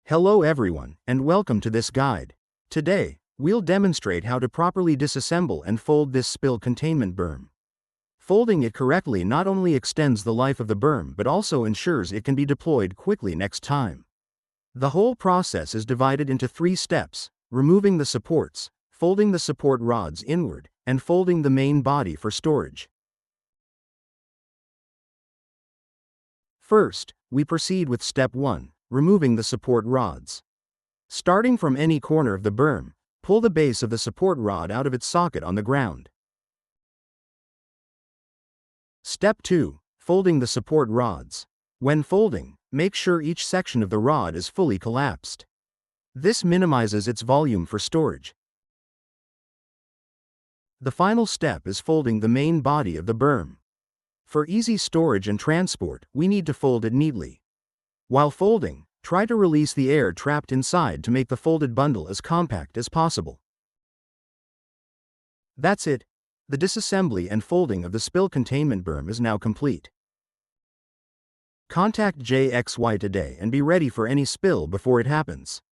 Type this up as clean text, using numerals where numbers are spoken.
Hello everyone, and welcome to this guide. Today, we'll demonstrate how to properly disassemble and fold this spill containment berm. Folding it correctly not only extends the life of the berm but also ensures it can be deployed quickly next time. The whole process is divided into 3 steps: removing the supports, folding the support rods inward, and folding the main body for storage. First, we proceed with step 1, removing the support rods. Starting from any corner of the berm, pull the base of the support rod out of its socket on the ground. Step 2, folding the support rods. When folding, make sure each section of the rod is fully collapsed. This minimizes its volume for storage. The final step is folding the main body of the berm. For easy storage and transport, we need to fold it neatly. While folding, try to release the air trapped inside to make the folded bundle as compact as possible. That's it. The disassembly and folding of the spill containment berm is now complete. Contact JXY today and be ready for any spill before it happens.